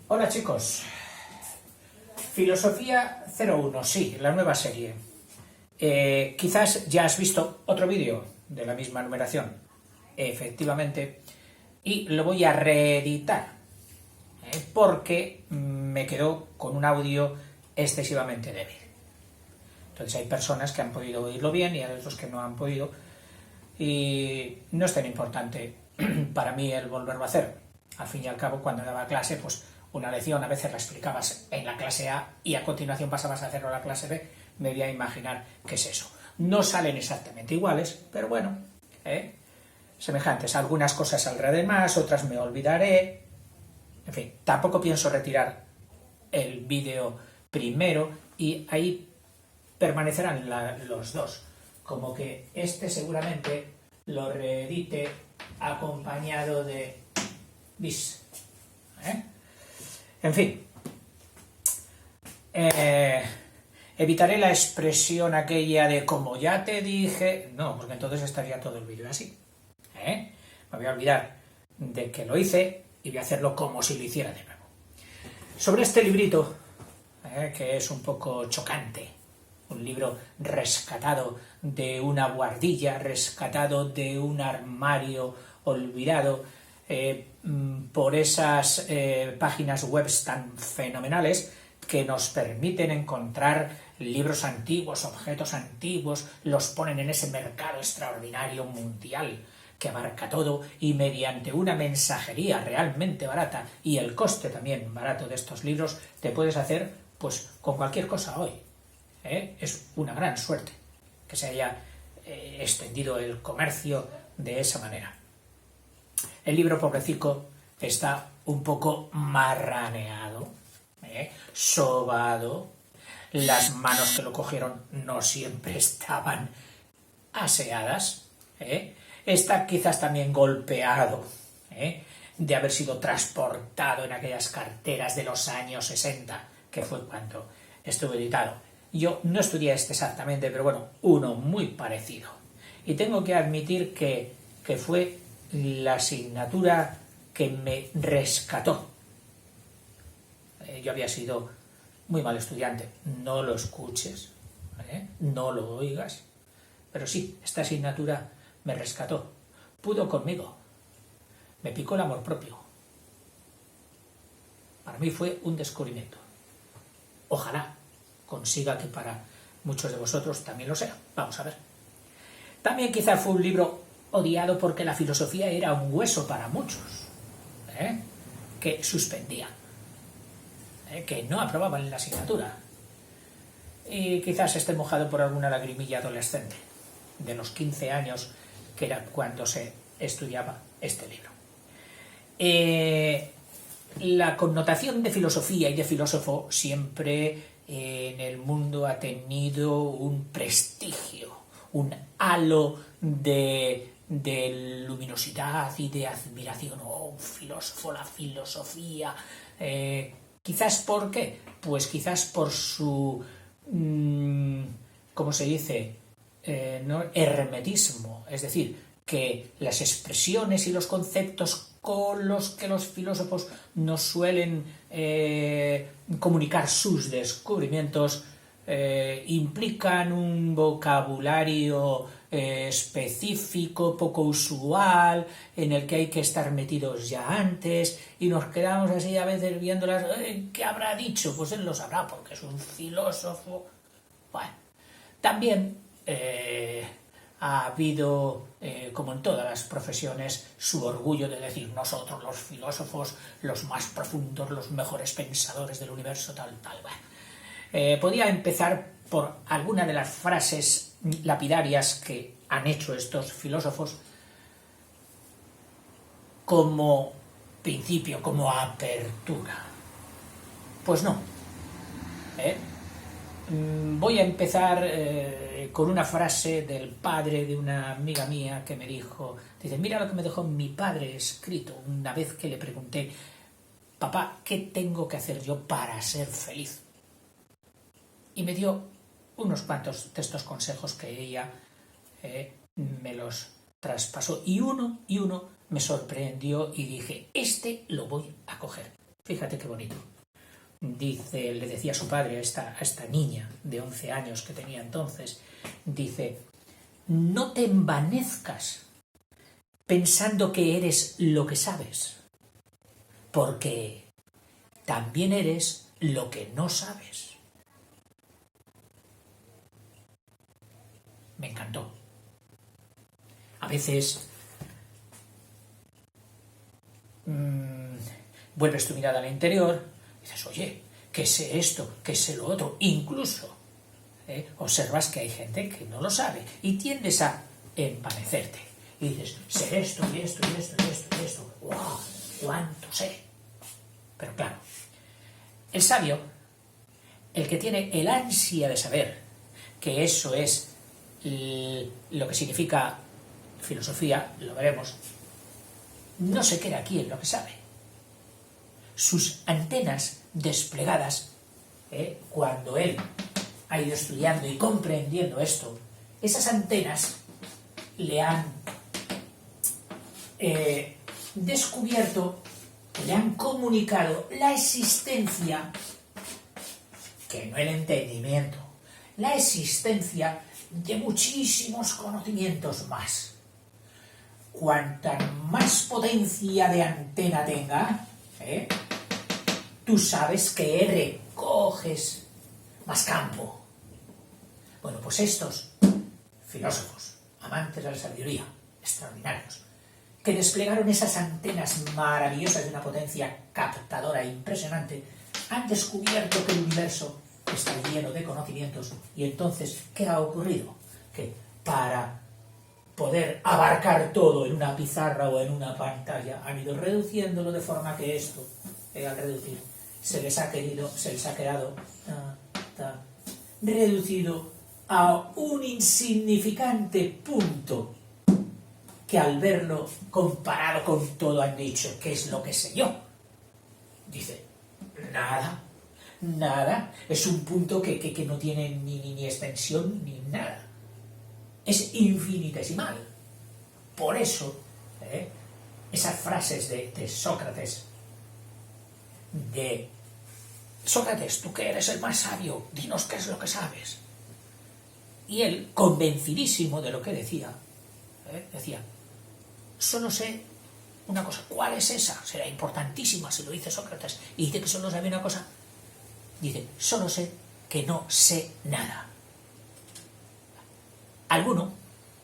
Hola chicos, Filosofía 01, sí, la nueva serie. Quizás ya has visto otro vídeo de la misma numeración, efectivamente, y lo voy a reeditar, porque me quedó con un audio excesivamente débil. Entonces hay personas que han podido oírlo bien y hay otros que no han podido, y no es tan importante para mí el volverlo a hacer. Al fin y al cabo, cuando daba clase, pues una lección a veces la explicabas en la clase A y a continuación pasabas a hacerlo en la clase B, me voy a imaginar qué es eso. No salen exactamente iguales, pero bueno, semejantes. Algunas cosas saldré de más, otras me olvidaré. En fin, tampoco pienso retirar el vídeo primero y ahí permanecerán los dos. Como que este seguramente lo reedite acompañado de bis. En fin, evitaré la expresión aquella de como ya te dije, no, porque entonces estaría todo el vídeo así. Me voy a olvidar de que lo hice y voy a hacerlo como si lo hiciera de nuevo. Sobre este librito, que es un poco chocante, un libro rescatado de una buhardilla, rescatado de un armario olvidado, por esas páginas web tan fenomenales que nos permiten encontrar libros antiguos, objetos antiguos, los ponen en ese mercado extraordinario mundial que abarca todo, y mediante una mensajería realmente barata y el coste también barato de estos libros te puedes hacer pues con cualquier cosa hoy. Es una gran suerte que se haya extendido el comercio de esa manera. El libro, pobrecico, está un poco marraneado, sobado. Las manos que lo cogieron no siempre estaban aseadas. Está quizás también golpeado, de haber sido transportado en aquellas carteras de los años 60, que fue cuando estuvo editado. Yo no estudié este exactamente, pero bueno, uno muy parecido. Y tengo que admitir que fue la asignatura que me rescató. Yo había sido muy mal estudiante. No lo escuches, no lo oigas, pero sí, esta asignatura me rescató. Pudo conmigo. Me picó el amor propio. Para mí fue un descubrimiento. Ojalá consiga que para muchos de vosotros también lo sea. Vamos a ver. También quizá fue un libro odiado porque la filosofía era un hueso para muchos, que suspendían, que no aprobaban la asignatura. Y quizás esté mojado por alguna lagrimilla adolescente de los 15 años, que era cuando se estudiaba este libro. La connotación de filosofía y de filósofo siempre en el mundo ha tenido un prestigio, un halo de luminosidad y de admiración. Oh, un filósofo, la filosofía. Quizás ¿por qué? Pues quizás por su, ¿cómo se dice? ¿No? Hermetismo, es decir, que las expresiones y los conceptos con los que los filósofos nos suelen comunicar sus descubrimientos implican un vocabulario específico, poco usual, en el que hay que estar metidos ya antes, y nos quedamos así a veces viéndolas. ¿Qué habrá dicho? Pues él lo sabrá porque es un filósofo. Bueno, también ha habido, como en todas las profesiones, su orgullo de decir nosotros los filósofos, los más profundos, los mejores pensadores del universo, tal. Bueno, podía empezar por alguna de las frases lapidarias que han hecho estos filósofos como principio, como apertura. Pues no. Voy a empezar con una frase del padre de una amiga mía que me dijo, dice, mira lo que me dejó mi padre escrito una vez que le pregunté, papá, ¿qué tengo que hacer yo para ser feliz? Y me dio unos cuantos de estos consejos que ella me los traspasó, y uno me sorprendió y dije, este lo voy a coger. Fíjate qué bonito. Dice, le decía su padre a esta niña de 11 años que tenía entonces, dice, no te envanezcas pensando que eres lo que sabes, porque también eres lo que no sabes. Me encantó. A veces vuelves tu mirada al interior y dices, oye, ¿qué sé esto? ¿Qué sé lo otro? Incluso observas que hay gente que no lo sabe y tiendes a envanecerte. Y dices, sé esto y esto y esto y esto y esto. ¡Wow! ¿Cuánto sé? Pero claro, el sabio, el que tiene el ansia de saber, que eso es lo que significa filosofía, lo veremos, no se queda aquí en lo que sabe. Sus antenas desplegadas, cuando él ha ido estudiando y comprendiendo esto, esas antenas le han descubierto, le han comunicado la existencia, que no el entendimiento, la existencia de muchísimos conocimientos más. Cuanta más potencia de antena tenga, tú sabes que recoges más campo. Bueno, pues estos filósofos, amantes de la sabiduría, extraordinarios, que desplegaron esas antenas maravillosas de una potencia captadora impresionante, han descubierto que el universo está lleno de conocimientos. Y entonces, ¿qué ha ocurrido? Que para poder abarcar todo en una pizarra o en una pantalla, han ido reduciéndolo de forma que esto, al reducir, se les ha quedado reducido a un insignificante punto que al verlo comparado con todo han dicho, ¿qué es lo que sé yo? Dice, nada, es un punto que no tiene ni extensión ni nada. Es infinitesimal. Por eso, esas frases de Sócrates, Sócrates, tú que eres el más sabio, dinos qué es lo que sabes. Y él, convencidísimo de lo que decía, decía, solo sé una cosa. ¿Cuál es esa? Será importantísima si lo dice Sócrates. Y dice que solo sabe una cosa. Dice, solo sé que no sé nada. Alguno,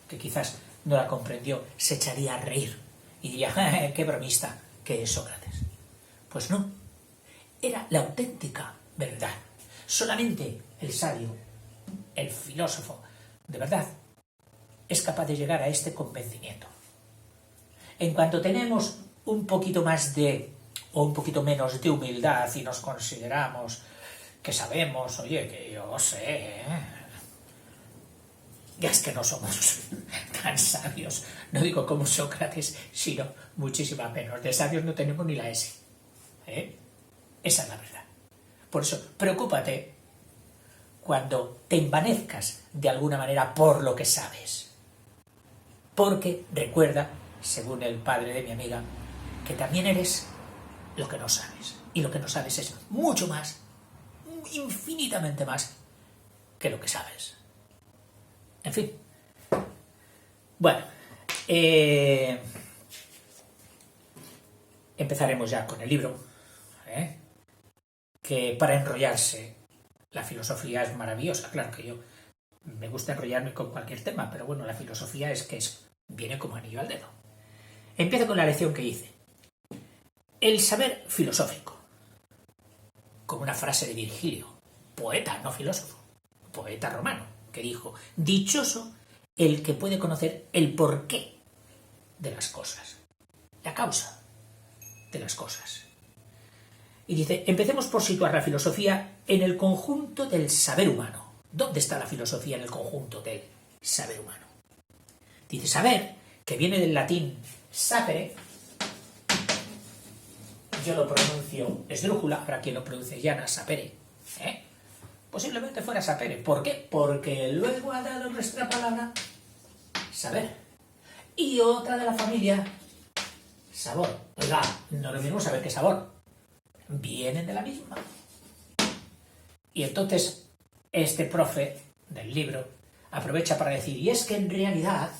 que quizás no la comprendió, se echaría a reír y diría, qué bromista que es Sócrates. Pues no, era la auténtica verdad. Solamente el sabio, el filósofo, de verdad, es capaz de llegar a este convencimiento. En cuanto tenemos un poquito más o un poquito menos de humildad y nos consideramos que sabemos, oye, que yo sé, ya es que no somos tan sabios, no digo como Sócrates, sino muchísima menos. De sabios no tenemos ni la S. Esa es la verdad. Por eso, preocúpate cuando te envanezcas de alguna manera por lo que sabes. Porque recuerda, según el padre de mi amiga, que también eres lo que no sabes. Y lo que no sabes es mucho más, infinitamente más, que lo que sabes. En fin. Bueno, empezaremos ya con el libro, que para enrollarse la filosofía es maravillosa. Claro que yo me gusta enrollarme con cualquier tema, pero bueno, la filosofía es que viene como anillo al dedo. Empiezo con la lección que hice. El saber filosófico, con una frase de Virgilio, poeta, no filósofo, poeta romano, que dijo, dichoso el que puede conocer el porqué de las cosas, la causa de las cosas. Y dice, empecemos por situar la filosofía en el conjunto del saber humano. ¿Dónde está la filosofía en el conjunto del saber humano? Dice, saber, que viene del latín sapere, yo lo pronuncio esdrújula, habrá quien lo pronuncie llana, sapere, posiblemente fuera sapere. ¿Por qué? Porque luego ha dado nuestra palabra saber. Y otra de la familia, sabor. Oiga, no lo mismo saber que sabor. vienen de la misma. Y entonces este profe del libro aprovecha para decir, y es que en realidad,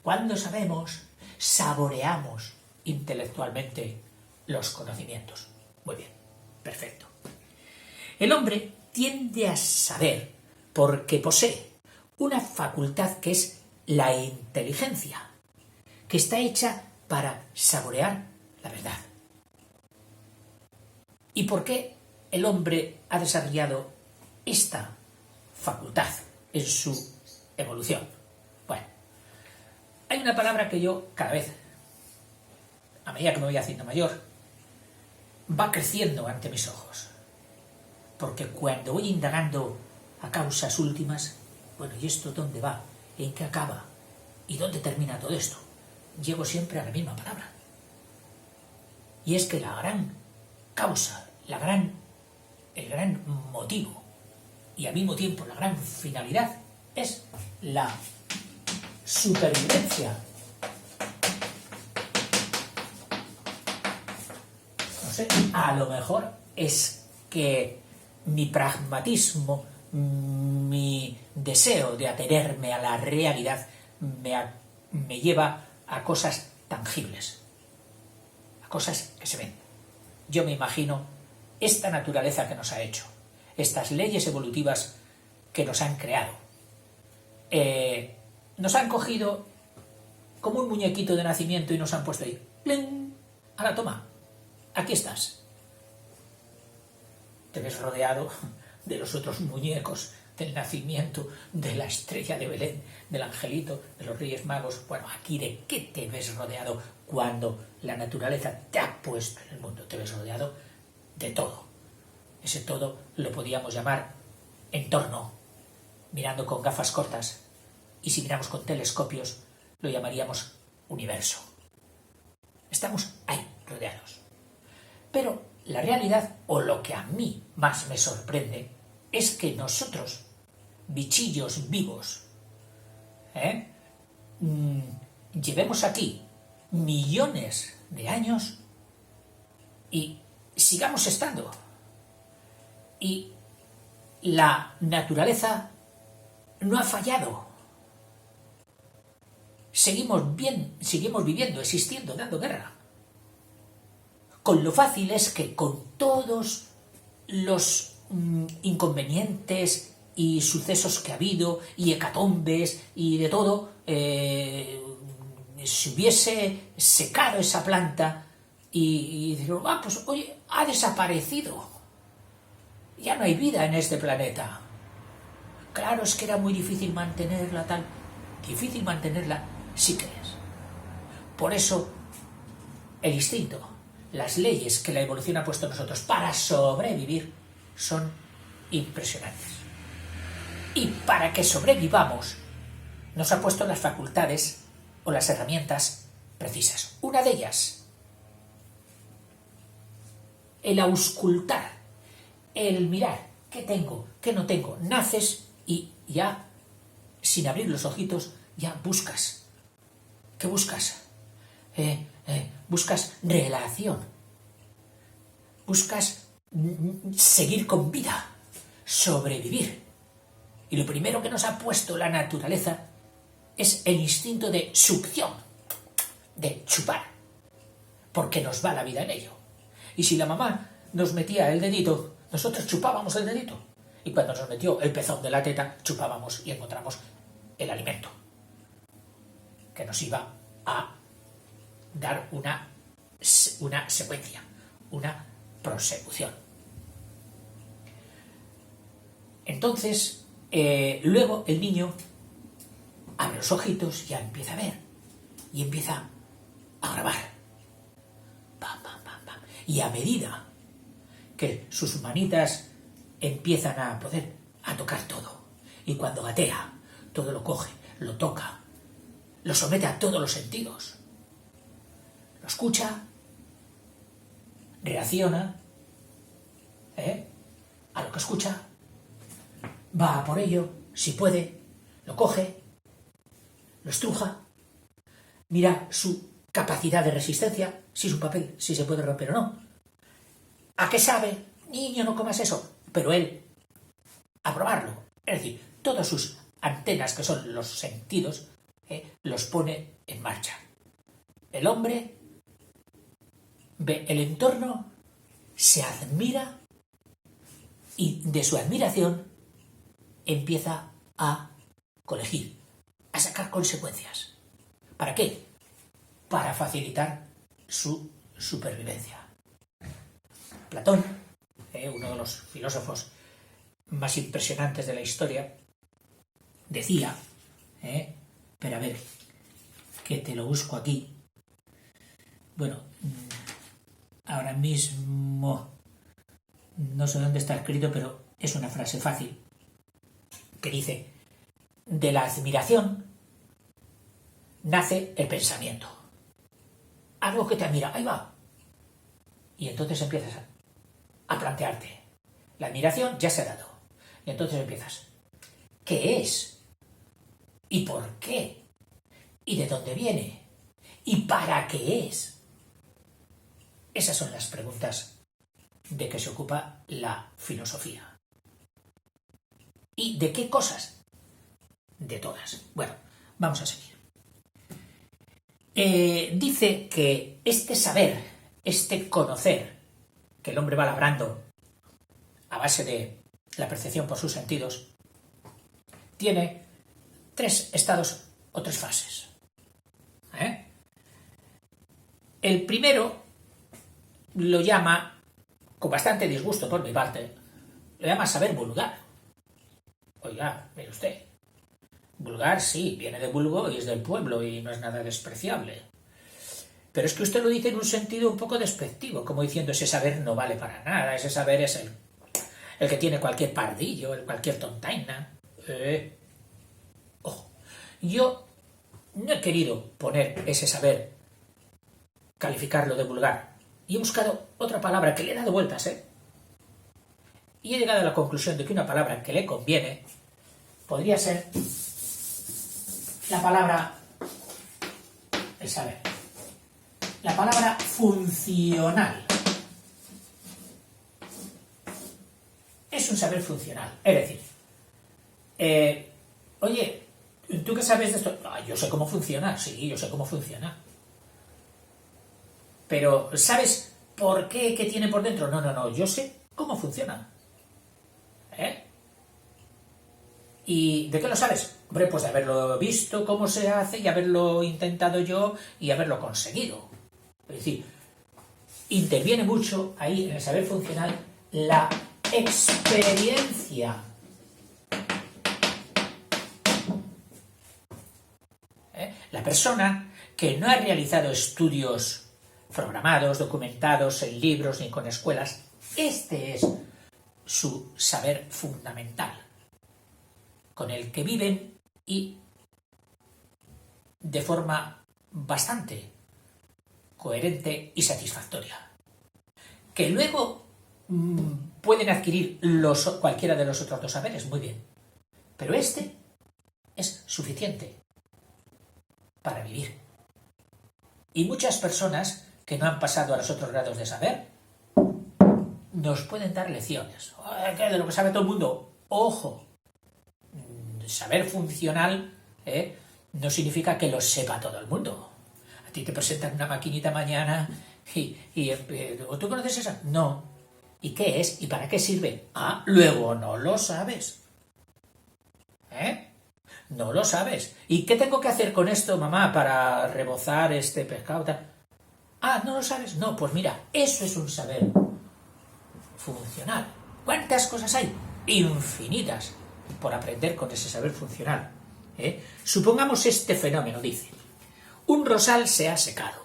cuando sabemos, saboreamos intelectualmente los conocimientos. Muy bien, perfecto. El hombre tiende a saber porque posee una facultad que es la inteligencia, que está hecha para saborear la verdad. ¿Y por qué el hombre ha desarrollado esta facultad en su evolución? Bueno, hay una palabra que yo cada vez, a medida que me voy haciendo mayor, va creciendo ante mis ojos. Porque cuando voy indagando a causas últimas, bueno, ¿y esto dónde va? ¿En qué acaba? ¿Y dónde termina todo esto? Llego siempre a la misma palabra. Y es que la gran causa, el gran motivo y al mismo tiempo la gran finalidad es la supervivencia. No sé, a lo mejor es que mi pragmatismo, mi deseo de atenerme a la realidad me lleva a cosas tangibles, a cosas que se ven. Yo me imagino esta naturaleza que nos ha hecho, estas leyes evolutivas que nos han creado. Nos han cogido como un muñequito de nacimiento y nos han puesto ahí. ¡Pling! Ahora toma, aquí estás. Te ves rodeado de los otros muñecos del nacimiento, de la estrella de Belén, del angelito, de los Reyes Magos. Bueno, aquí ¿de qué te ves rodeado cuando la naturaleza te ha puesto en el mundo? Te ves rodeado de todo. Ese todo lo podíamos llamar entorno, mirando con gafas cortas, y si miramos con telescopios lo llamaríamos universo. Estamos ahí, rodeados. Pero la realidad, o lo que a mí más me sorprende, es que nosotros, bichillos vivos, llevemos aquí millones de años y sigamos estando. Y la naturaleza no ha fallado. Seguimos viviendo, existiendo, dando guerra. Con lo fácil es que con todos los inconvenientes y sucesos que ha habido, y hecatombes, y de todo, se hubiese secado esa planta y decir, pues oye, ha desaparecido. Ya no hay vida en este planeta. Claro, es que era muy difícil mantenerla tal. Difícil mantenerla sí que es. Por eso, el instinto, las leyes que la evolución ha puesto en nosotros para sobrevivir son impresionantes. Y para que sobrevivamos, nos ha puesto las facultades o las herramientas precisas. Una de ellas, el auscultar, el mirar qué tengo, qué no tengo. Naces y ya, sin abrir los ojitos, ya buscas. ¿Qué buscas? Buscas relación. Buscas seguir con vida, sobrevivir. Y lo primero que nos ha puesto la naturaleza es el instinto de succión, de chupar, porque nos va la vida en ello. Y si la mamá nos metía el dedito, nosotros chupábamos el dedito. Y cuando nos metió el pezón de la teta, chupábamos y encontramos el alimento que nos iba a dar una secuencia, una prosecución. Entonces, luego el niño abre los ojitos, ya empieza a ver y empieza a grabar. Pam, pam, pam, pam. Y a medida que sus manitas empiezan a poder a tocar todo, y cuando gatea, todo lo coge, lo toca, lo somete a todos los sentidos, lo escucha, reacciona a lo que escucha, va a por ello, si puede, lo coge, lo estruja, mira su capacidad de resistencia, si es un papel, si se puede romper o no, ¿A qué sabe? Niño, no comas eso. Pero él, a probarlo. Es decir, todas sus antenas, que son los sentidos, los pone en marcha. El hombre ve el entorno, se admira y de su admiración empieza a colegir, a sacar consecuencias. ¿Para qué? Para facilitar su supervivencia. Platón, uno de los filósofos más impresionantes de la historia, decía, pero a ver, que te lo busco aquí. Bueno, ahora mismo no sé dónde está escrito, pero es una frase fácil, que dice, de la admiración nace el pensamiento. Algo que te admira, ahí va. Y entonces empiezas a plantearte. La admiración ya se ha dado. Y entonces empiezas. ¿Qué es? ¿Y por qué? ¿Y de dónde viene? ¿Y para qué es? Esas son las preguntas de que se ocupa la filosofía. ¿Y de qué cosas? De todas. Bueno, vamos a seguir. Dice que este saber, este conocer, que el hombre va labrando a base de la percepción por sus sentidos, tiene 3 estados o 3 fases. El primero lo llama, con bastante disgusto por mi parte, lo llama saber vulgar. Oiga, mire usted, vulgar sí, viene de vulgo y es del pueblo y no es nada despreciable. Pero es que usted lo dice en un sentido un poco despectivo, como diciendo ese saber no vale para nada, ese saber es el que tiene cualquier pardillo, cualquier tontaina. Ojo, yo no he querido poner ese saber, calificarlo de vulgar, y he buscado otra palabra que le he dado vueltas, y he llegado a la conclusión de que una palabra que le conviene podría ser la palabra, el saber, la palabra funcional. Es un saber funcional, es decir, oye, ¿tú qué sabes de esto? Yo sé cómo funciona, sí, yo sé cómo funciona. Pero, ¿sabes por qué? ¿Qué tiene por dentro? No, yo sé cómo funciona. ¿Y de qué lo sabes? Hombre, pues de haberlo visto cómo se hace y haberlo intentado yo y haberlo conseguido. Es decir, interviene mucho ahí en el saber funcional la experiencia. La persona que no ha realizado estudios programados, documentados en libros ni con escuelas, este es su saber fundamental, con el que viven y de forma bastante coherente y satisfactoria. Que luego pueden adquirir cualquiera de los otros 2 saberes, muy bien, pero este es suficiente para vivir. Y muchas personas que no han pasado a los otros grados de saber nos pueden dar lecciones. ¿Qué? De lo que sabe todo el mundo. ¡Ojo! Saber funcional no significa que lo sepa todo el mundo. A ti te presentan una maquinita mañana y ¿tú conoces esa? No. ¿Y qué es? ¿Y para qué sirve? Luego no lo sabes. No lo sabes. ¿Y qué tengo que hacer con esto, mamá, para rebozar este pescado? ¿No lo sabes? No, pues mira, eso es un saber funcional. ¿Cuántas cosas hay? Infinitas por aprender con ese saber funcional. Supongamos este fenómeno, dice. Un rosal se ha secado.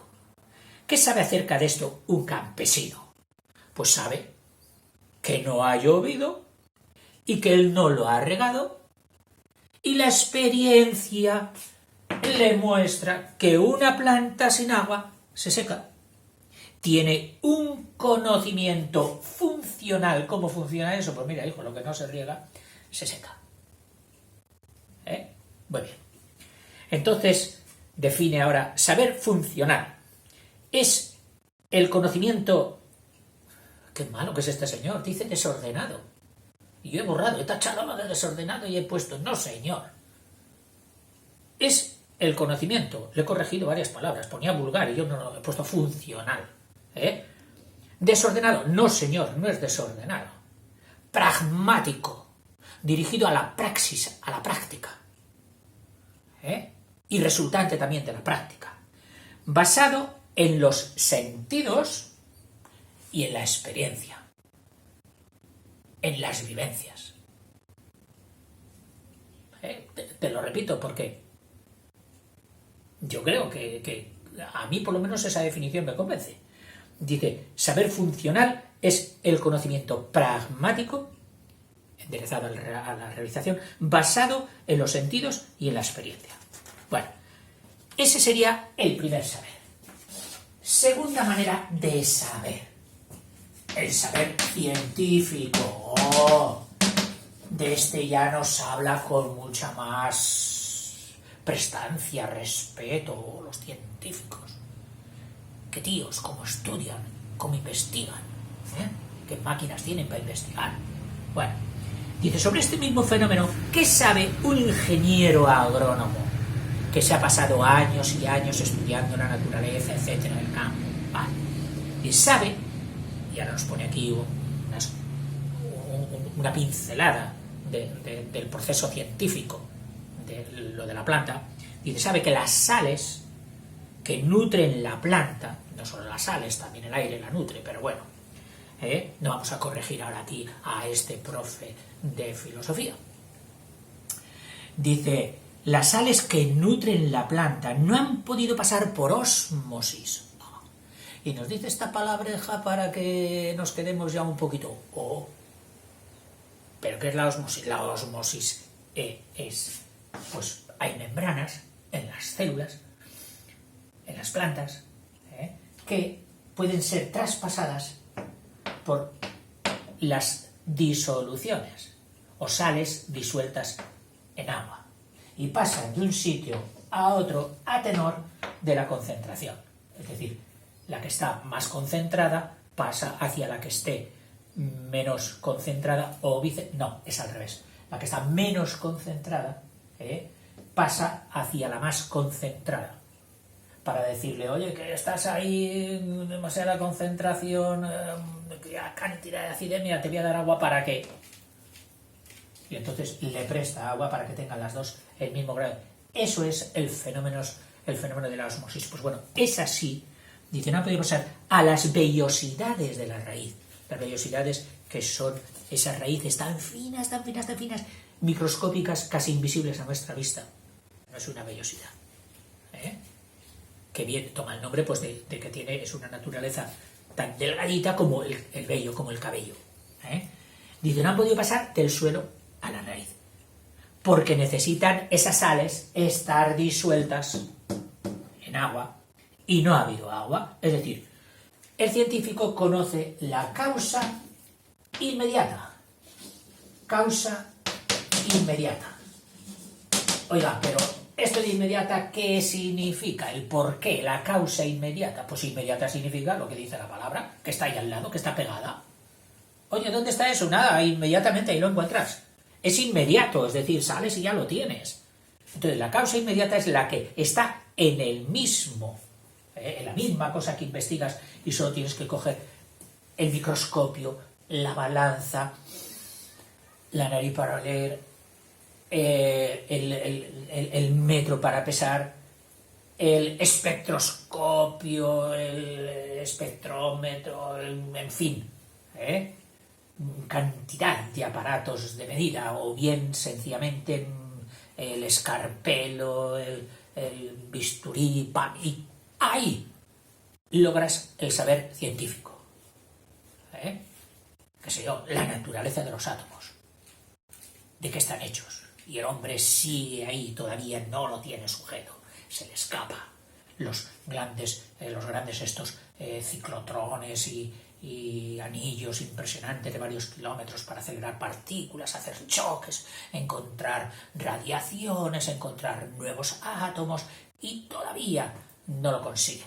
¿Qué sabe acerca de esto un campesino? Pues sabe que no ha llovido y que él no lo ha regado, y la experiencia le muestra que una planta sin agua se seca. Tiene un conocimiento funcional. ¿Cómo funciona eso? Pues mira, hijo, lo que no se riega se seca. Muy bien. Entonces, define ahora saber funcional. Es el conocimiento qué malo que es este señor, dice desordenado. Y yo he borrado, he tachado lo de desordenado y he puesto, no señor. Es el conocimiento. Le he corregido varias palabras, ponía vulgar y yo no he puesto funcional. Desordenado, no señor, no es desordenado. Pragmático, dirigido a la praxis, a la práctica. Y resultante también de la práctica. Basado en los sentidos y en la experiencia. En las vivencias. Te lo repito porque yo creo que a mí por lo menos esa definición me convence. Dice, saber funcional es el conocimiento pragmático, enderezado a la realización, basado en los sentidos y en la experiencia. Bueno, ese sería el primer saber. Segunda manera de saber. El saber científico. De este ya nos habla con mucha más prestancia, respeto, los científicos. ¿Qué tíos? ¿Cómo estudian? ¿Cómo investigan? ¿Qué máquinas tienen para investigar? Bueno, dice, sobre este mismo fenómeno, ¿qué sabe un ingeniero agrónomo que se ha pasado años y años estudiando la naturaleza, etcétera, el campo? Vale. Y sabe, y ahora nos pone aquí una pincelada del proceso científico de lo de la planta, dice, sabe que las sales que nutren la planta, no solo las sales, también el aire la nutre, pero bueno, no vamos a corregir ahora aquí a este profe de filosofía. Dice, las sales que nutren la planta no han podido pasar por ósmosis. Y nos dice esta palabreja para que nos quedemos ya un poquito. ¿Pero qué es la ósmosis? La ósmosis es, pues hay membranas en las células, en las plantas, que pueden ser traspasadas por las disoluciones o sales disueltas en agua y pasan de un sitio a otro a tenor de la concentración. Es decir, la que está más concentrada pasa hacia la que esté menos concentrada o no, es al revés. La que está menos concentrada pasa hacia la más concentrada. Para decirle, oye, que estás ahí, demasiada concentración, cantidad de acidez, mira, te voy a dar agua para que... Y entonces le presta agua para que tengan las dos el mismo grado. Eso es el fenómeno de la osmosis. Pues bueno, es así. Dice, no ha podido pasar a las vellosidades de la raíz. Las vellosidades que son esas raíces tan finas, microscópicas, casi invisibles a nuestra vista. No es una vellosidad. Que bien toma el nombre pues de que es una naturaleza tan delgadita como el vello, como el cabello. Dice, no han podido pasar del suelo a la raíz, porque necesitan esas sales estar disueltas en agua, y no ha habido agua. Es decir, el científico conoce la causa inmediata. Causa inmediata. Oiga, pero esto de inmediata, ¿qué significa? ¿El por qué? La causa inmediata. Pues inmediata significa lo que dice la palabra, que está ahí al lado, que está pegada. Oye, ¿dónde está eso? Nada, inmediatamente ahí lo encuentras. Es inmediato, es decir, sales y ya lo tienes. Entonces, la causa inmediata es la que está en el mismo, en la misma cosa que investigas, y solo tienes que coger el microscopio, la balanza, la nariz para oler, el metro para pesar, el espectroscopio, el espectrómetro, en fin, cantidad de aparatos de medida, o bien sencillamente el escarpelo, el bisturí, y ahí logras el saber científico. Qué sé yo, la naturaleza de los átomos, de qué están hechos. Y el hombre sigue ahí, todavía no lo tiene sujeto, se le escapa. Los grandes estos ciclotrones y anillos impresionantes de varios kilómetros para acelerar partículas, hacer choques, encontrar radiaciones, encontrar nuevos átomos, y todavía no lo consigue.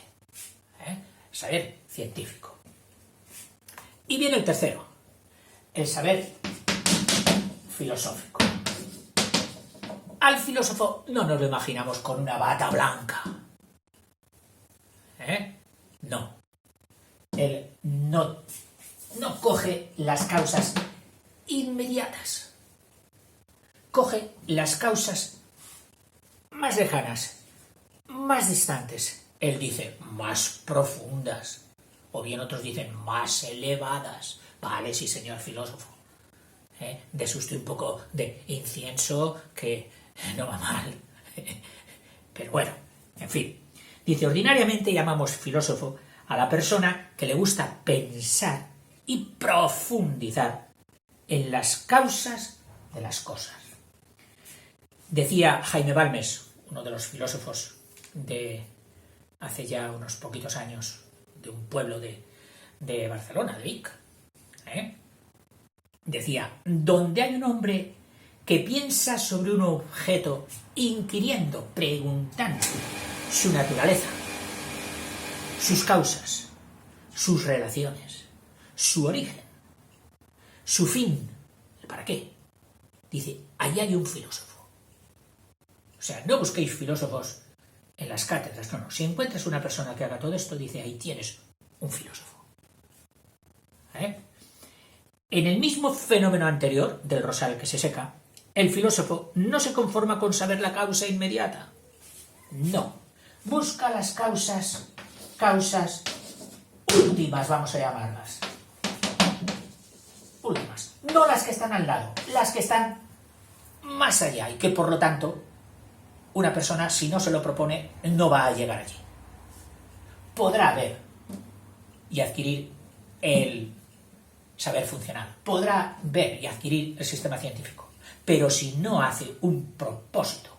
Saber científico. Y viene el tercero, el saber filosófico. Al filósofo no nos lo imaginamos con una bata blanca. No. Él no coge las causas inmediatas. Coge las causas más lejanas, más distantes. Él dice más profundas. O bien otros dicen más elevadas. Vale, sí, señor filósofo. Dese usted un poco de incienso que no va mal. Pero bueno, en fin. Dice, ordinariamente llamamos filósofo a la persona que le gusta pensar y profundizar en las causas de las cosas. Decía Jaime Balmes, uno de los filósofos de hace ya unos poquitos años, de un pueblo de Barcelona, de Vic, decía, donde hay un hombre que piensa sobre un objeto, inquiriendo, preguntando su naturaleza, sus causas, sus relaciones, su origen, su fin, el para qué. Dice, allá hay un filósofo. O sea, no busquéis filósofos en las cátedras, no. Si encuentras una persona que haga todo esto, dice, ahí tienes un filósofo. En el mismo fenómeno anterior, del rosal que se seca, el filósofo no se conforma con saber la causa inmediata. No. Busca las causas últimas, vamos a llamarlas. Últimas. No las que están al lado, las que están más allá y que por lo tanto una persona, si no se lo propone, no va a llegar allí. Podrá ver y adquirir el saber funcional, podrá ver y adquirir el sistema científico, pero si no hace un propósito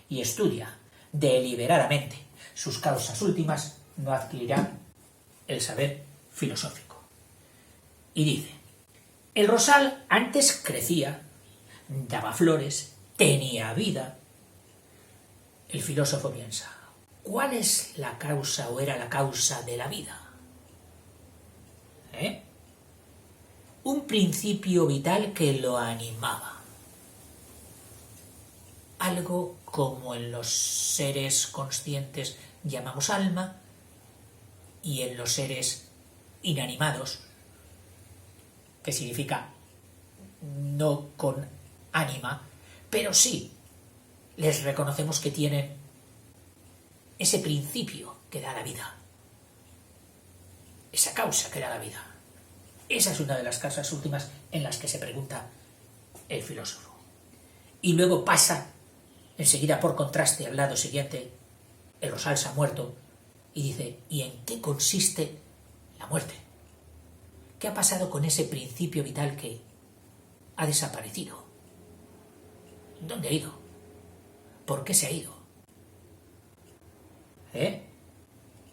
y estudia deliberadamente sus causas últimas, no adquirirá el saber filosófico. Y dice, el rosal antes crecía, daba flores, tenía vida. El filósofo piensa, ¿cuál es la causa o era la causa de la vida? Un principio vital que lo animaba. Algo como en los seres conscientes llamamos alma y en los seres inanimados, que significa no con ánima, pero sí les reconocemos que tienen ese principio que da la vida, esa causa que da la vida. Esa es una de las causas últimas en las que se pregunta el filósofo. Y luego pasa enseguida, por contraste, al lado siguiente, el rosal se ha muerto, y dice, ¿y en qué consiste la muerte? ¿Qué ha pasado con ese principio vital que ha desaparecido? ¿Dónde ha ido? ¿Por qué se ha ido?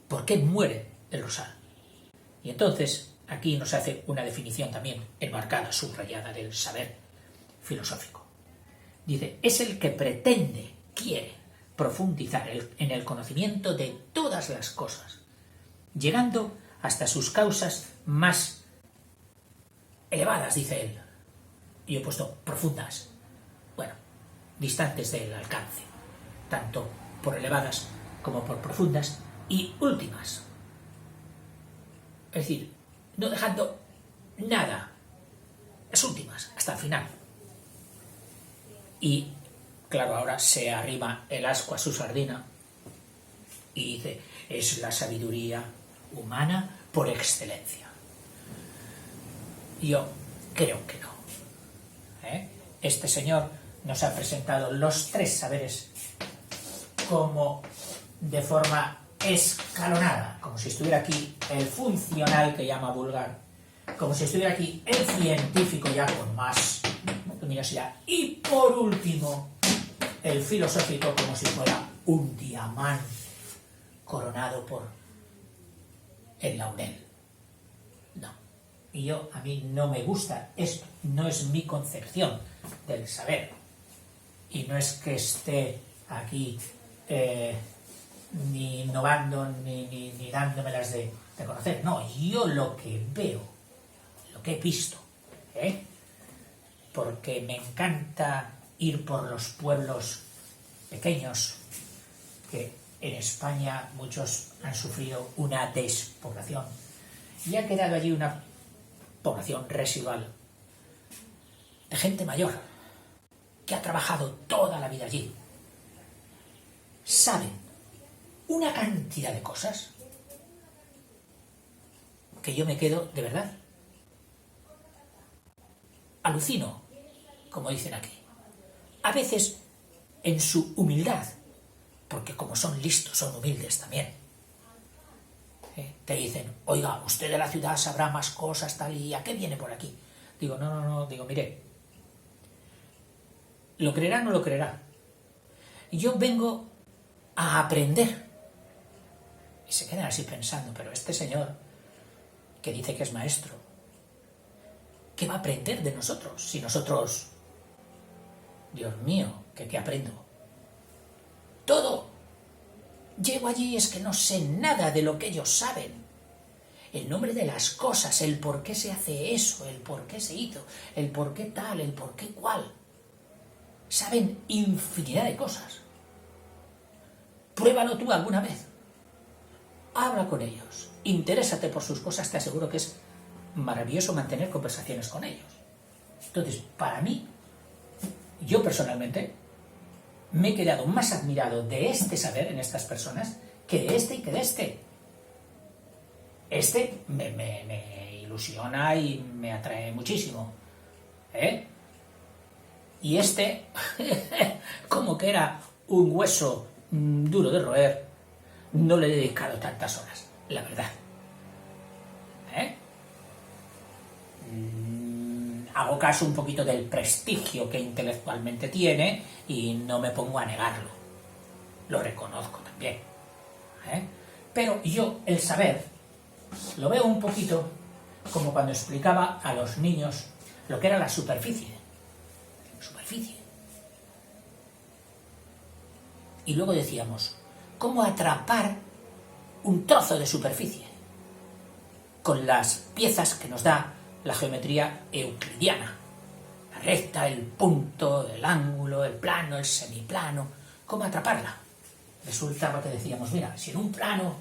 ¿Por qué muere el rosal? Y entonces, aquí nos hace una definición también enmarcada, subrayada del saber filosófico. Dice, es el que pretende, quiere profundizar en el conocimiento de todas las cosas, llegando hasta sus causas más elevadas, dice él. Y he puesto profundas, bueno, distantes del alcance, tanto por elevadas como por profundas, y últimas. Es decir, no dejando nada, las últimas, hasta el final. Y claro, ahora se arrima el ascua a su sardina y dice, es la sabiduría humana por excelencia. Yo creo que no. Este señor nos ha presentado los tres saberes como de forma escalonada, como si estuviera aquí el funcional que llama vulgar, como si estuviera aquí el científico ya con más luminosidad, y por último el filosófico como si fuera un diamante coronado por el laurel. No. Y a mí no me gusta esto, no es mi concepción del saber. Y no es que esté aquí ni innovando ni dándomelas de conocer. No, yo lo que veo lo que he visto, ¿eh? Porque me encanta ir por los pueblos pequeños, que en España muchos han sufrido una despoblación, y ha quedado allí una población residual de gente mayor, que ha trabajado toda la vida allí. Saben una cantidad de cosas que yo me quedo, de verdad, alucino, como dicen aquí. A veces, en su humildad, porque como son listos, son humildes también, te dicen, oiga, usted de la ciudad sabrá más cosas, tal, y ¿a qué viene por aquí? Digo, no, digo, mire, ¿lo creerá o no lo creerá? Yo vengo a aprender. Y se quedan así pensando, pero este señor, que dice que es maestro, ¿qué va a aprender de nosotros? Si nosotros, Dios mío, ¿qué aprendo? Todo. Llego allí y es que no sé nada de lo que ellos saben. El nombre de las cosas, el por qué se hace eso, el por qué se hizo, el por qué tal, el por qué cual. Saben infinidad de cosas. Pruébalo tú alguna vez. Habla con ellos. Interésate por sus cosas, te aseguro que es maravilloso mantener conversaciones con ellos. Entonces, para mí, yo personalmente, me he quedado más admirado de este saber en estas personas que de este y que de este. Este me ilusiona y me atrae muchísimo, ¿eh? Y este, como que era un hueso duro de roer, no le he dedicado tantas horas, la verdad. Hago caso un poquito del prestigio que intelectualmente tiene y no me pongo a negarlo. Lo reconozco también. Pero yo el saber lo veo un poquito como cuando explicaba a los niños lo que era la superficie. Y luego decíamos, ¿cómo atrapar un trozo de superficie? Con las piezas que nos da la geometría euclidiana. La recta, el punto, el ángulo, el plano, el semiplano. ¿Cómo atraparla? Resultaba que decíamos, mira, si en un plano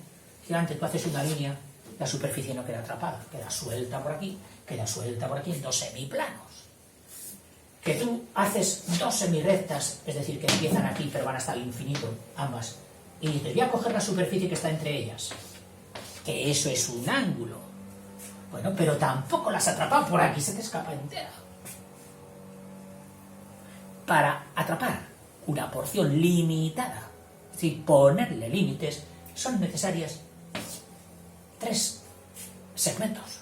gigante tú haces una línea, la superficie no queda atrapada, queda suelta por aquí en dos semiplanos. Que tú haces dos semirrectas, es decir, que empiezan aquí pero van hasta el infinito, ambas, y te voy a coger la superficie que está entre ellas, que eso es un ángulo. Bueno, pero tampoco las atrapan por aquí, se te escapa entera. Para atrapar una porción limitada, es decir, ponerle límites, son necesarias 3 segmentos,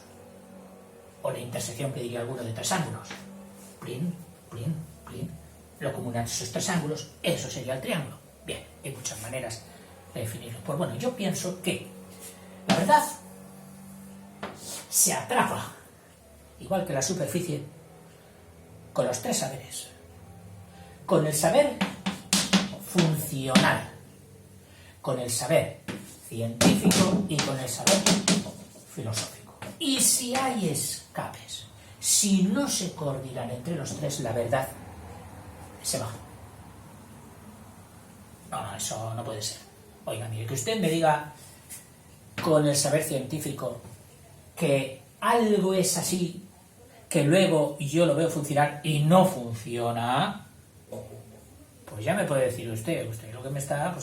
o la intersección que diría alguno de 3 ángulos. Plin, plin, plin. Lo común a esos 3 ángulos, eso sería el triángulo. Bien, hay muchas maneras de definirlo. Pues bueno, yo pienso que la verdad se atrapa, igual que la superficie, con los 3 saberes. Con el saber funcional, con el saber científico y con el saber filosófico. Y si hay escapes, si no se coordinan entre los 3, la verdad se va. No, eso no puede ser. Oiga, mire, que usted me diga con el saber científico que algo es así, que luego yo lo veo funcionar y no funciona, pues ya me puede decir usted lo que me está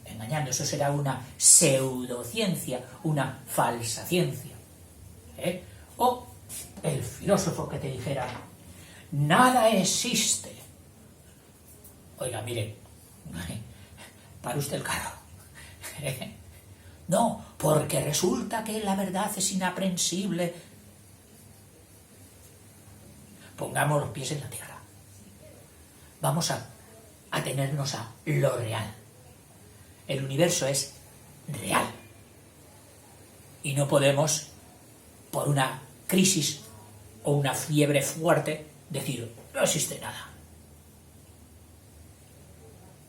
engañando. Eso será una pseudociencia, una falsa ciencia. O el filósofo que te dijera, nada existe. Oiga, mire, para usted el carro. No, porque resulta que la verdad es inaprensible. Pongamos los pies en la tierra. Vamos a atenernos a lo real. El universo es real. Y no podemos, por una crisis o una fiebre fuerte, decir, no existe nada.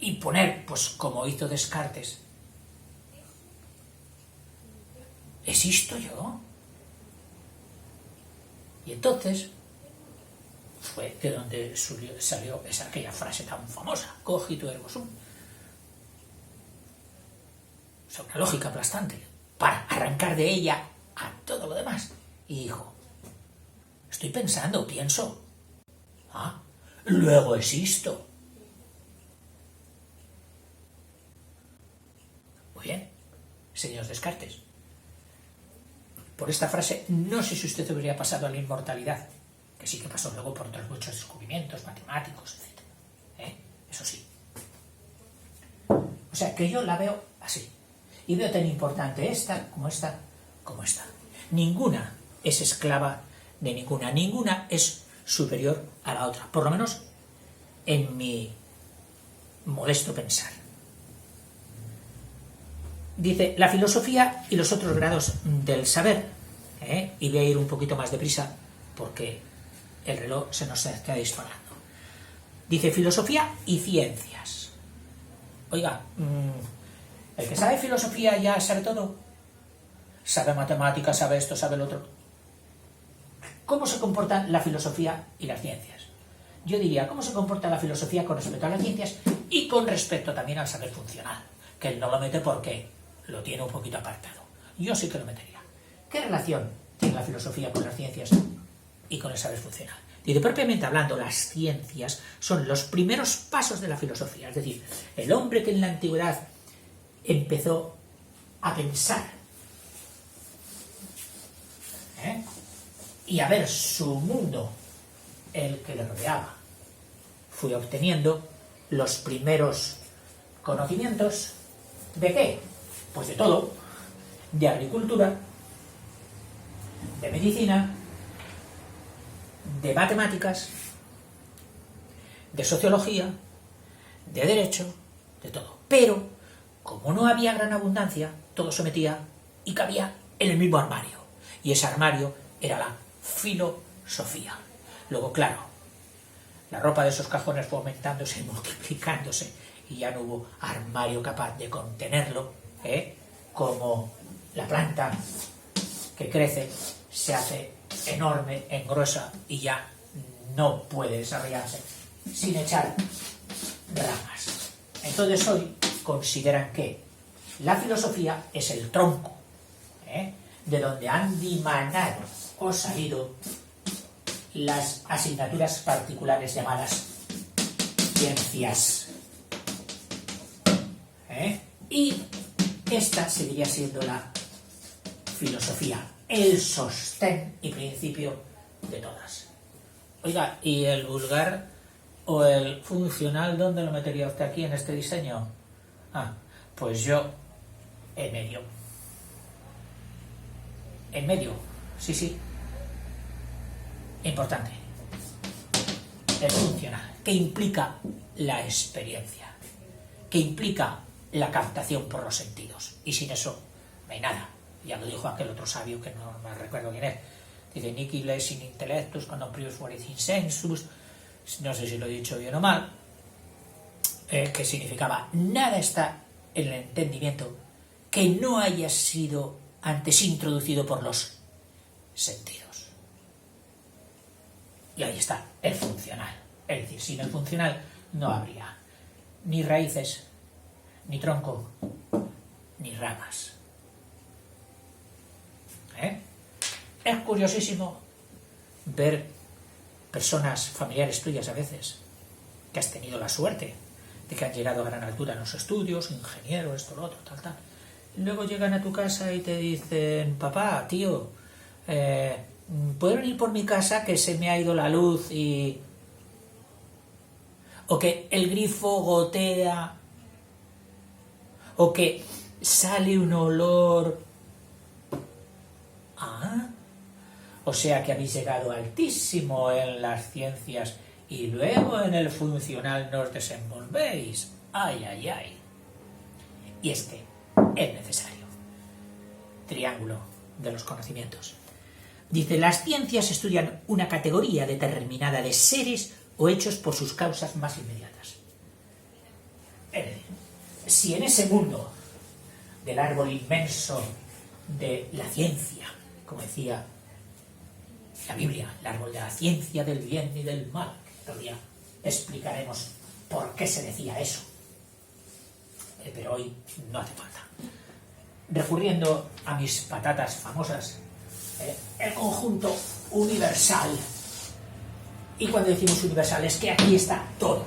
Y poner, pues como hizo Descartes, ¿existo yo? Y entonces fue de donde salió aquella frase tan famosa, cogito ergo sum. O sea, una lógica aplastante, para arrancar de ella a todo lo demás. Y dijo, estoy pensando, pienso. Luego existo. Muy bien, señor Descartes. Por esta frase, no sé si usted habría pasado a la inmortalidad, que sí que pasó luego por otros muchos descubrimientos matemáticos, etc. Eso sí. O sea, que yo la veo así. Y veo tan importante esta, como esta, como esta. Ninguna es esclava de ninguna. Ninguna es superior a la otra. Por lo menos en mi modesto pensar. Dice, la filosofía y los otros grados del saber. Y voy a ir un poquito más deprisa porque el reloj se nos está disparando. Dice, filosofía y ciencias. Oiga, el que sabe filosofía ya sabe todo. Sabe matemáticas, sabe esto, sabe lo otro. ¿Cómo se comportan la filosofía y las ciencias? Yo diría, ¿cómo se comporta la filosofía con respecto a las ciencias y con respecto también al saber funcional? Que él no lo mete porque lo tiene un poquito apartado. Yo sí que lo metería. ¿Qué relación tiene la filosofía con las ciencias y con el saber funcional? Dice, propiamente hablando, las ciencias son los primeros pasos de la filosofía. Es decir, el hombre que en la antigüedad empezó a pensar y a ver su mundo, el que le rodeaba, fue obteniendo los primeros conocimientos ¿de qué? Pues de todo, de agricultura, de medicina, de matemáticas, de sociología, de derecho, de todo. Pero, como no había gran abundancia, todo se metía y cabía en el mismo armario. Y ese armario era la filosofía. Luego, claro, la ropa de esos cajones fue aumentándose y multiplicándose y ya no hubo armario capaz de contenerlo, como la planta que crece se hace enorme, engruesa y ya no puede desarrollarse sin echar ramas. Entonces hoy consideran que la filosofía es el tronco, de donde han dimanado o salido las asignaturas particulares llamadas ciencias. Y esta seguiría siendo la filosofía, el sostén y principio de todas. Oiga, ¿y el vulgar o el funcional dónde lo metería usted aquí en este diseño? Pues yo en medio. En medio, sí. Importante. El funcional, que implica la experiencia, que implica la captación por los sentidos. Y sin eso no hay nada. Ya lo dijo aquel otro sabio que no me recuerdo quién es. Dice, nihil est in intellectus, quod non prius fuerit in sensus. No sé si lo he dicho bien o mal. Que significaba, nada está en el entendimiento que no haya sido antes introducido por los sentidos. Y ahí está, el funcional. Es decir, sin el funcional no habría ni raíces, ni tronco, ni ramas. Es curiosísimo ver personas familiares tuyas a veces, que has tenido la suerte de que han llegado a gran altura en los estudios, ingeniero, esto, lo otro, tal. Luego llegan a tu casa y te dicen, papá, tío, ¿puedo venir por mi casa que se me ha ido la luz y... o que el grifo gotea, o que sale un olor... O sea que habéis llegado altísimo en las ciencias y luego en el funcional nos desenvolvéis. Ay. Y es que es necesario. Triángulo de los conocimientos. Dice, las ciencias estudian una categoría determinada de seres o hechos por sus causas más inmediatas. Es decir, si en ese mundo del árbol inmenso de la ciencia, como decía la Biblia, el árbol de la ciencia del bien y del mal. Otro día explicaremos por qué se decía eso. Pero hoy no hace falta. Recurriendo a mis patatas famosas, el conjunto universal. Y cuando decimos universal es que aquí está todo.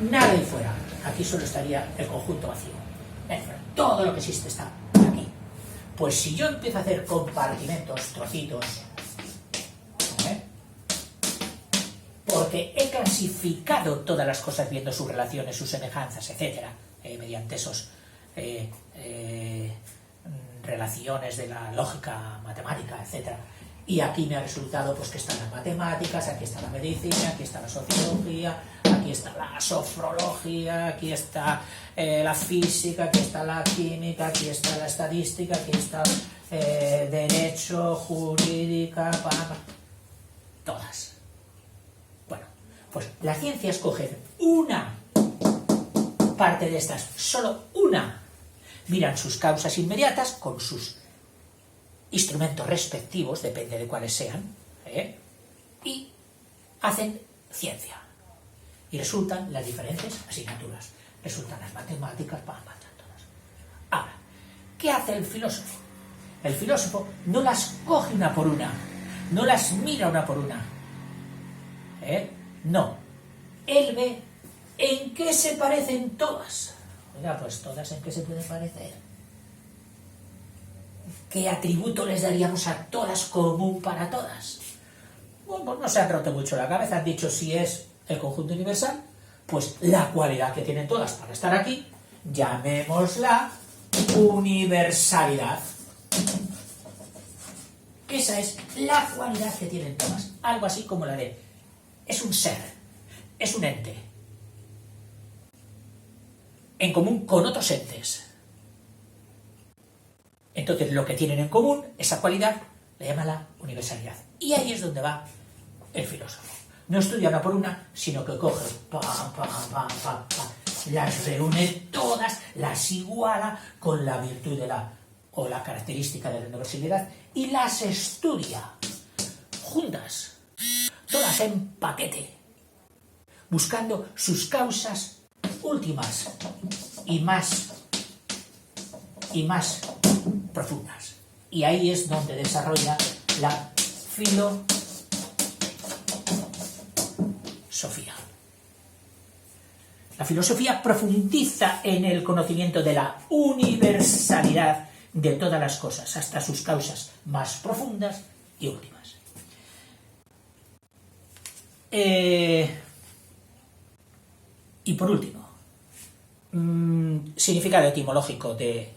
Nada ahí fuera. Aquí solo estaría el conjunto vacío. Todo lo que existe está aquí. Pues si yo empiezo a hacer compartimentos, trocitos, porque he clasificado todas las cosas viendo sus relaciones, sus semejanzas, etcétera, mediante esos relaciones de la lógica matemática, etcétera. Y aquí me ha resultado pues que están las matemáticas, aquí está la medicina, aquí está la sociología, aquí está la sofrología, aquí está la física, aquí está la química, aquí está la estadística, aquí está derecho, jurídica, todas. Bueno, pues las ciencias cogen una parte de estas, solo una, miran sus causas inmediatas con sus instrumentos respectivos, depende de cuáles sean, y hacen ciencia. Y resultan las diferentes asignaturas. Resultan las matemáticas, todas. Ahora, ¿qué hace el filósofo? El filósofo no las coge una por una, no las mira una por una. No. Él ve en qué se parecen todas. Oiga, pues todas en qué se pueden parecer. ¿Qué atributo les daríamos a todas común para todas? Bueno, pues no se han roto mucho la cabeza, han dicho si es el conjunto universal, pues la cualidad que tienen todas para estar aquí, llamémosla universalidad. Esa es la cualidad que tienen todas, algo así como la de es un ser, es un ente, en común con otros entes. Entonces, lo que tienen en común, esa cualidad, le llama la universalidad. Y ahí es donde va el filósofo. No estudia una por una, sino que coge, las reúne todas, las iguala con la virtud de o la característica de la universalidad y las estudia juntas, todas en paquete, buscando sus causas últimas y más profundas. Y ahí es donde desarrolla la filosofía. La filosofía profundiza en el conocimiento de la universalidad de todas las cosas, hasta sus causas más profundas y últimas. Y por último, significado etimológico de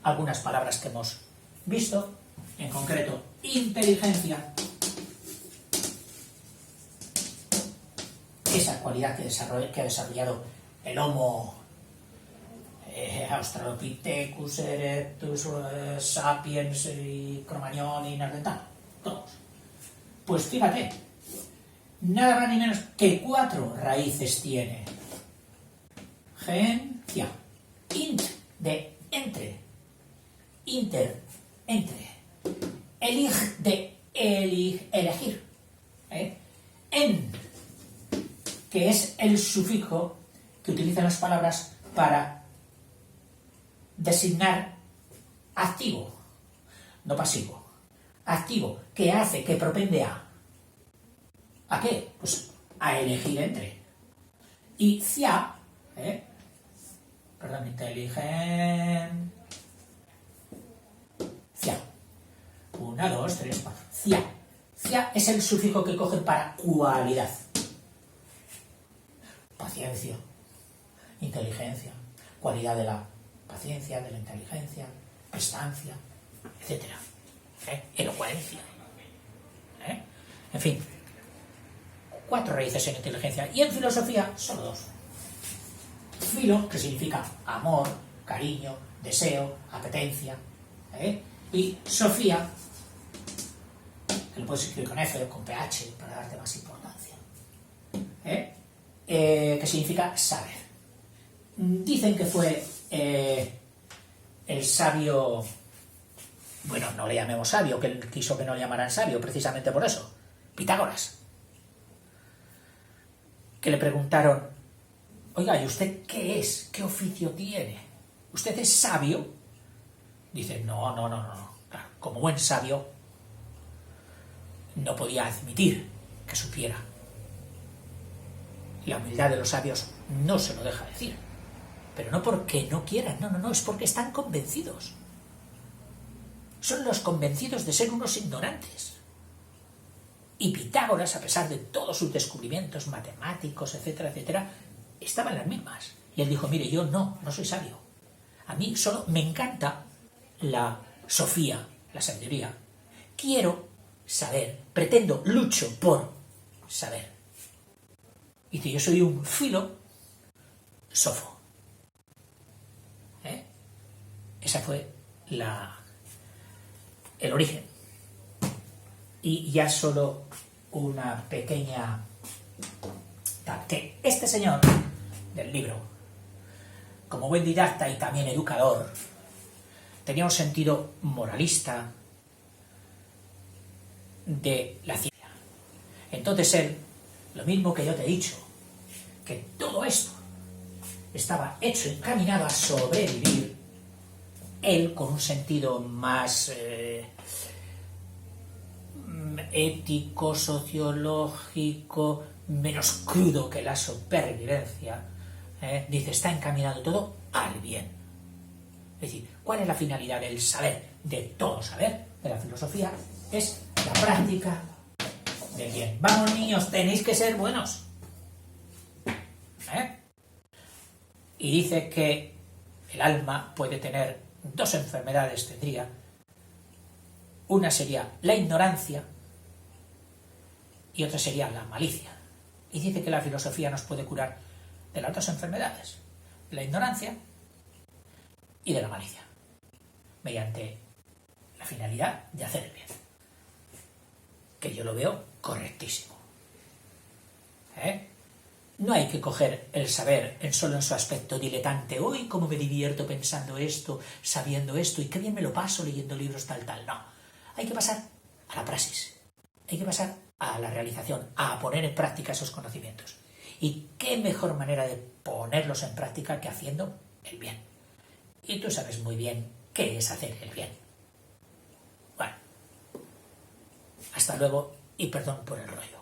algunas palabras que hemos visto, en concreto, inteligencia, esa cualidad que ha desarrollado el Homo Australopithecus, Erectus, Sapiens y Cromagnon y Neandertal, todos. Pues fíjate, nada más ni menos que 4 raíces tiene. Gencia, int, de entre, inter, entre, elig, de elegir, en, que es el sufijo que utilizan las palabras para designar activo, no pasivo, activo, que hace, que propende ¿a qué? Pues a elegir entre. Y cia, inteligencia. 1, 2, 3, 4. Cia. Cia es el sufijo que cogen para cualidad. Paciencia, inteligencia, cualidad de la paciencia, de la inteligencia, prestancia, etc. Elocuencia. En fin, 4 raíces en inteligencia. Y en filosofía, solo 2. Filo, que significa amor, cariño, deseo, apetencia. Y Sofía, que lo puedes escribir con F o con PH para darte más importancia. Que significa saber. Dicen que fue el sabio Bueno, no le llamemos sabio, que él quiso que no le llamaran sabio, precisamente por eso. Pitágoras. Que le preguntaron, oiga, ¿y usted qué es? ¿Qué oficio tiene? ¿Usted es sabio? Dice, no. Claro, como buen sabio, no podía admitir que supiera. La humildad de los sabios no se lo deja decir. Pero no porque no quieran, no, es porque están convencidos. Son los convencidos de ser unos ignorantes. Y Pitágoras, a pesar de todos sus descubrimientos matemáticos, etcétera, estaba en las mismas. Y él dijo, mire, yo no soy sabio. A mí solo me encanta la sofía, la sabiduría. Quiero saber, pretendo, lucho por saber. Y dice, yo soy un filósofo. Esa fue el origen. Y ya solo una pequeña... que este señor del libro, como buen didacta y también educador, tenía un sentido moralista de la ciencia. Entonces él, lo mismo que yo te he dicho, que todo esto estaba hecho, encaminado a sobrevivir, él con un sentido más ético, sociológico, menos crudo que la supervivencia, dice, está encaminado todo al bien. Es decir, ¿cuál es la finalidad del saber? De todo saber, de la filosofía, es la práctica del bien. Vamos, niños, tenéis que ser buenos. Y dice que el alma puede tener dos enfermedades, tendría. Una sería la ignorancia y otra sería la malicia. Y dice que la filosofía nos puede curar de las dos enfermedades, de la ignorancia y de la malicia, mediante la finalidad de hacer el bien. Que yo lo veo correctísimo. No hay que coger el saber solo en su aspecto diletante. ¡Uy, cómo me divierto pensando esto, sabiendo esto, y qué bien me lo paso leyendo libros tal! No. Hay que pasar a la praxis. Hay que pasar a la realización, a poner en práctica esos conocimientos. ¿Y qué mejor manera de ponerlos en práctica que haciendo el bien? Y tú sabes muy bien qué es hacer el bien. Bueno, hasta luego y perdón por el rollo.